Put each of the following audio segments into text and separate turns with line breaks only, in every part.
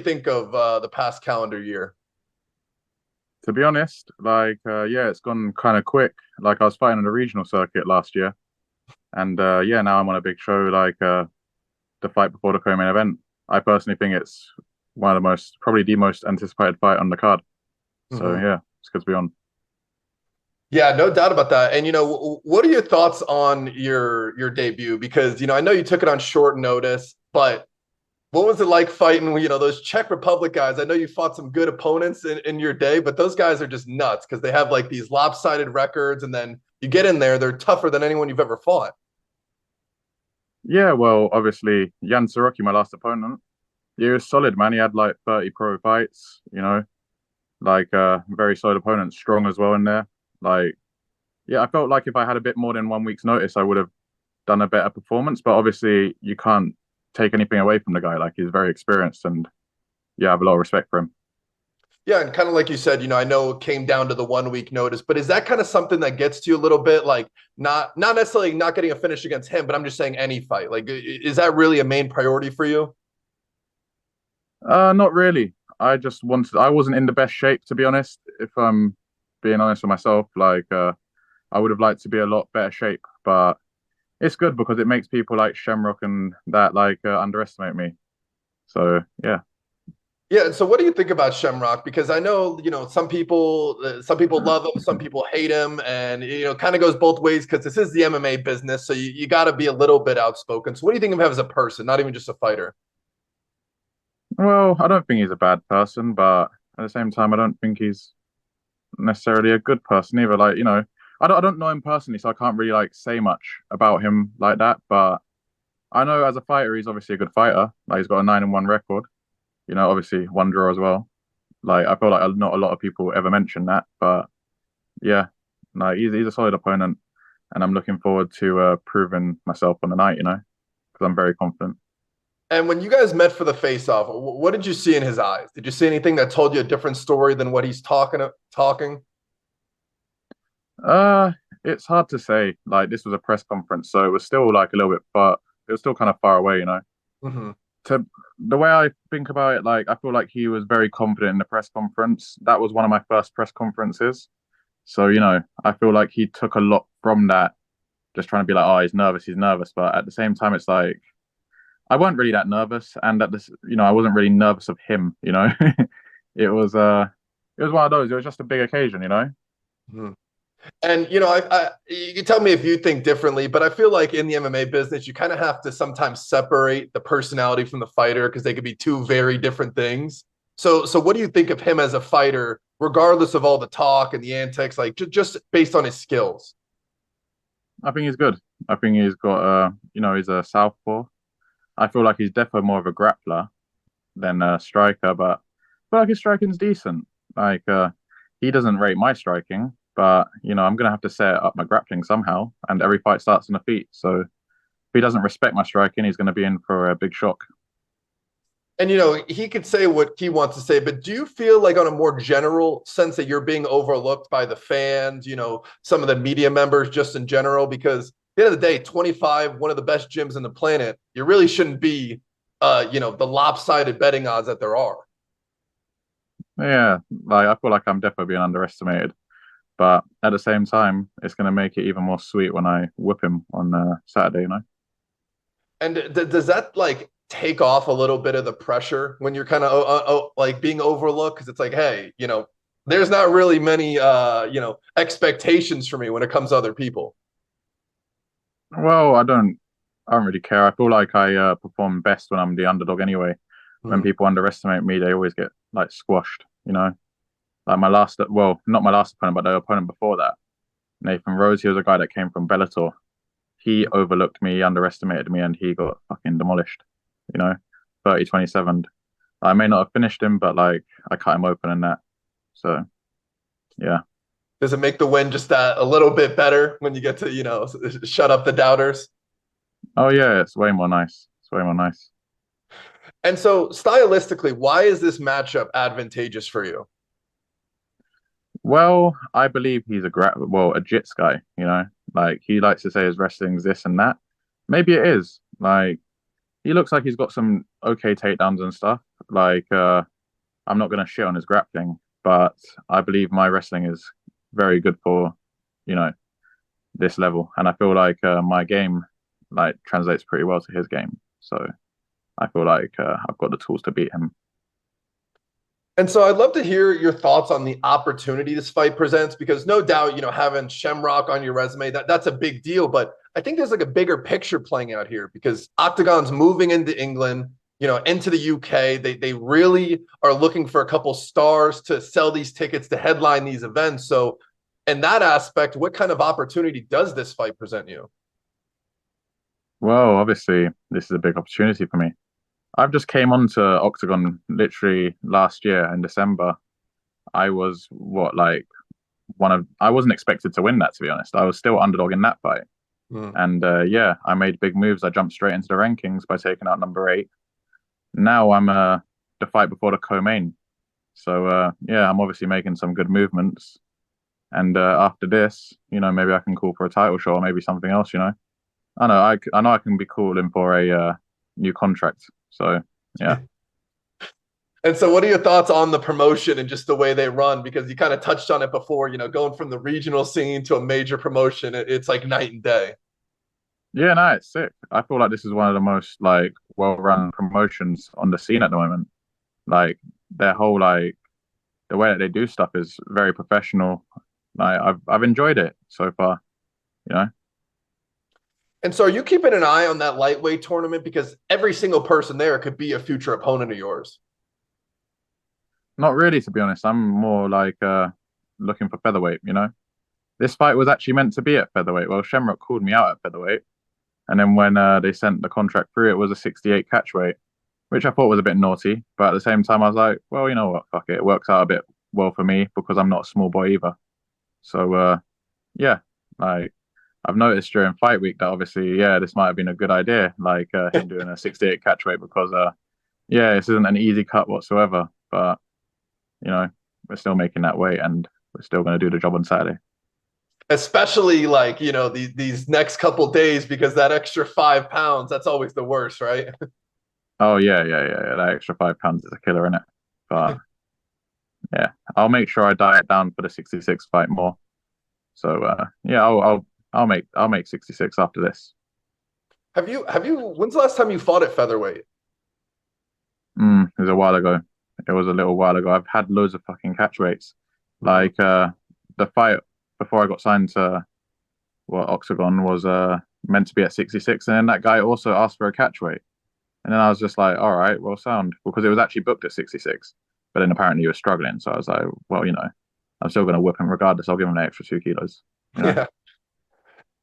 Think of the past calendar year?
To be honest, yeah, it's gone kind of quick. Like I was fighting on the regional circuit last year, and yeah, now I'm on a big show the fight before the co-main event. I personally think it's one of the most, probably the most anticipated fight on the card. So
Hmm.
yeah, it's good to be on.
Yeah, no doubt about that. And what are your thoughts on your debut? Because I know you took it on short notice, but what was it like fighting, those Czech Republic guys? I know you fought some good opponents in your day, but those guys are just nuts because they have like these lopsided records, and then you get in there, they're tougher than anyone you've ever fought.
Yeah, well, obviously Jan Soroki, my last opponent, he was solid, man. He had like 30 pro fights, very solid opponent, strong as well in there. Like, yeah, I felt like if I had a bit more than 1 week's notice, I would have done a better performance. But obviously, you can't take anything away from the guy. Like, he's very experienced, and yeah, I have a lot of respect for him.
Yeah, and kind of like you said, I know it came down to the 1 week notice, but is that kind of something that gets to you a little bit? Like not necessarily not getting a finish against him, but I'm just saying any fight. Like, is that really a main priority for you?
Not really. I wasn't in the best shape, to be honest. If I'm being honest with myself, I would have liked to be a lot better shape, but it's good because it makes people like Shem Rock and that underestimate me. So yeah.
Yeah, and so what do you think about Shem Rock? Because I know, some people love him, some people hate him, and kind of goes both ways because this is the MMA business, so you got to be a little bit outspoken. So what do you think of him as a person, not even just a fighter?
Well, I don't think he's a bad person, but at the same time, I don't think he's necessarily a good person either. I don't know him personally, so I can't really like say much about him like that. But I know as a fighter, he's obviously a good fighter. Like he's got a 9-1 record. Obviously one draw as well. Like I feel like not a lot of people ever mention that, but yeah, like he's a solid opponent, and I'm looking forward to proving myself on the night. Because I'm very confident.
And when you guys met for the face-off, what did you see in his eyes? Did you see anything that told you a different story than what he's talking?
Uh, it's hard to say. Like this was a press conference, so it was still like a little bit far. It was still kind of far away.
Hmm.
To the way I think about it, like I feel like he was very confident in the press conference. That was one of my first press conferences. So, I feel like he took a lot from that, just trying to be like, oh, he's nervous. But at the same time, it's like I wasn't really that nervous, and I wasn't really nervous of him. It was it was one of those, it was just a big occasion.
Hmm. And you can tell me if you think differently, but I feel like in the MMA business, you kind of have to sometimes separate the personality from the fighter because they could be two very different things. So what do you think of him as a fighter, regardless of all the talk and the antics, like just based on his skills?
I think he's good. I think he's got he's a southpaw. I feel like he's definitely more of a grappler than a striker, but I feel like his striking's decent. Like he doesn't rate my striking, but I'm gonna have to set up my grappling somehow, and every fight starts on the feet. So if he doesn't respect my striking, he's gonna be in for a big shock.
And he could say what he wants to say, but do you feel like on a more general sense that you're being overlooked by the fans, some of the media members just in general? Because at the end of the day, 25, one of the best gyms in the planet, you really shouldn't be the lopsided betting odds that there are.
Yeah, like I feel like I'm definitely being underestimated, but at the same time, it's gonna make it even more sweet when I whip him on Saturday.
And does that like take off a little bit of the pressure when you're kind of like being overlooked? Because it's like, hey, there's not really many expectations for me when it comes to other people.
Well, I don't really care. I feel like I perform best when I'm the underdog anyway. When
Hmm.
people underestimate me, they always get like squashed. Like well, not my last opponent, but the opponent before that, Nathan Rose. He was a guy that came from Bellator. He overlooked me, underestimated me, and he got fucking demolished. You know, 30-27. I may not have finished him, but like I cut him open in that. So yeah.
Does it make the win just a little bit better when you get to, shut up the doubters?
Oh yeah, it's way more nice. It's way more nice.
And so, stylistically, why is this matchup advantageous for you?
Well, I believe he's a jits guy. Like he likes to say his wrestling's this and that. Maybe it is. Like he looks like he's got some okay takedowns and stuff. Like, I'm not gonna shit on his grappling, but I believe my wrestling is very good for, you know, this level, and I feel like my game like translates pretty well to his game. So I feel like I've got the tools to beat him.
And so I'd love to hear your thoughts on the opportunity this fight presents, because no doubt, having Shem Rock on your resume, that's a big deal. But I think there's like a bigger picture playing out here because OKTAGON's moving into England, into the UK. They really are looking for a couple stars to sell these tickets to headline these events. So in that aspect, what kind of opportunity does this fight present you?
Well, obviously, this is a big opportunity for me. I've just came onto OKTAGON literally last year in December. I was what like I wasn't expected to win that, to be honest. I was still underdog in that fight.
Hmm.
And yeah, I made big moves. I jumped straight into the rankings by taking out number 8. Now I'm the fight before the co-main. So yeah, I'm obviously making some good movements. And after this, maybe I can call for a title shot or maybe something else. I know I can be calling for a new contract. So yeah.
And so, what are your thoughts on the promotion and just the way they run? Because you kind of touched on it before, going from the regional scene to a major promotion, it's like night and day.
Yeah, no, it's sick. I feel like this is one of the most like well-run promotions on the scene at the moment. Like their whole like the way that they do stuff is very professional. Like I've enjoyed it so far, you know.
And so, are you keeping an eye on that lightweight tournament? Because every single person there could be a future opponent of yours.
Not really, to be honest. I'm more like looking for featherweight. This fight was actually meant to be at featherweight. Well, Shem Rock called me out at featherweight. And then when they sent the contract through, it was a 68 catchweight, which I thought was a bit naughty. But at the same time, I was like, well, you know what? Fuck it. It works out a bit well for me because I'm not a small boy either. So, yeah, like I've noticed during fight week that obviously, yeah, this might have been a good idea, like him doing a 68 catchweight because, yeah, this isn't an easy cut whatsoever. But, we're still making that weight and we're still going to do the job on Saturday.
Especially like, these next couple days, because that extra 5 pounds, that's always the worst, right?
Oh, yeah. That extra £5 is a killer in it. But yeah, I'll make sure I diet down for the 66 fight more. So yeah, I'll make 66 after this.
When's the last time you fought at featherweight?
It was a while ago. It was a little while ago. I've had loads of fucking catch weights. Like the fight before I got signed to OKTAGON was meant to be at 66, and then that guy also asked for a catch weight. And then I was just like, all right, well, sound, because it was actually booked at 66, but then apparently he was struggling. So I was like, well, I'm still going to whip him regardless. I'll give him an extra 2 kilos.
Yeah.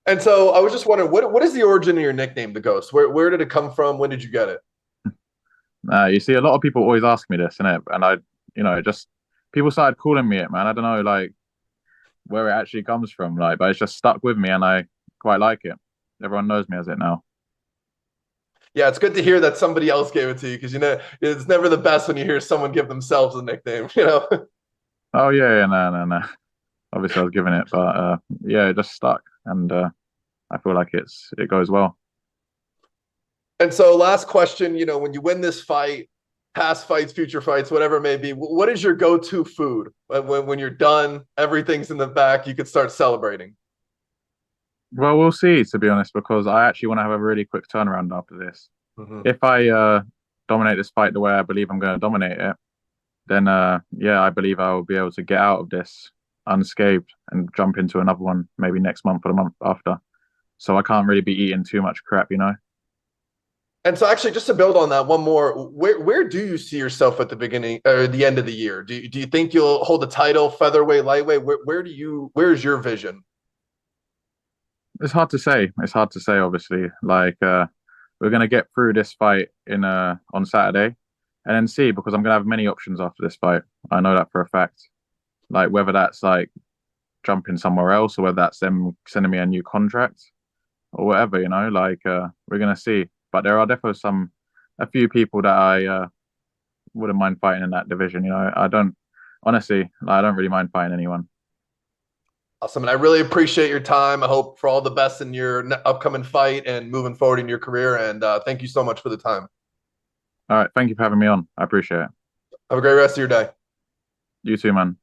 And so I was just wondering, what is the origin of your nickname, the Ghost? Where did it come from? When did you get it?
You see, a lot of people always ask me this, innit? And just people started calling me it, man. I don't know, like where it actually comes from, like, but it's just stuck with me, and I quite like it. Everyone knows me as it now.
Yeah, it's good to hear that somebody else gave it to you, because it's never the best when you hear someone give themselves a nickname.
Oh yeah, no. Obviously, I was giving it, but yeah, it just stuck, and I feel like it goes well.
And so, last question, when you win this fight, past fights, future fights, whatever it may be, what is your go-to food? When you're done, everything's in the back, you could start celebrating.
Well, we'll see, to be honest, because I actually want to have a really quick turnaround after this.
Hmm.
If I dominate this fight the way I believe I'm going to dominate it, then yeah, I believe I will be able to get out of this unscathed and jump into another one maybe next month or the month after. So I can't really be eating too much crap.
And so, actually, just to build on that, one more, where do you see yourself at the beginning or the end of the year? Do you think you'll hold the title, featherweight, lightweight? Where's your vision?
It's hard to say. It's hard to say, obviously. Like we're gonna get through this fight in on Saturday and then see because I'm gonna have many options after this fight. I know that for a fact. Like whether that's like jumping somewhere else or whether that's them sending me a new contract or whatever, like we're gonna see. But there are definitely a few people that I wouldn't mind fighting in that division. I don't honestly, like, I don't really mind fighting anyone.
Awesome. And I really appreciate your time. I hope for all the best in your upcoming fight and moving forward in your career. And thank you so much for the time.
All right, thank you for having me on. I appreciate it.
Have a great rest of your day.
You too, man.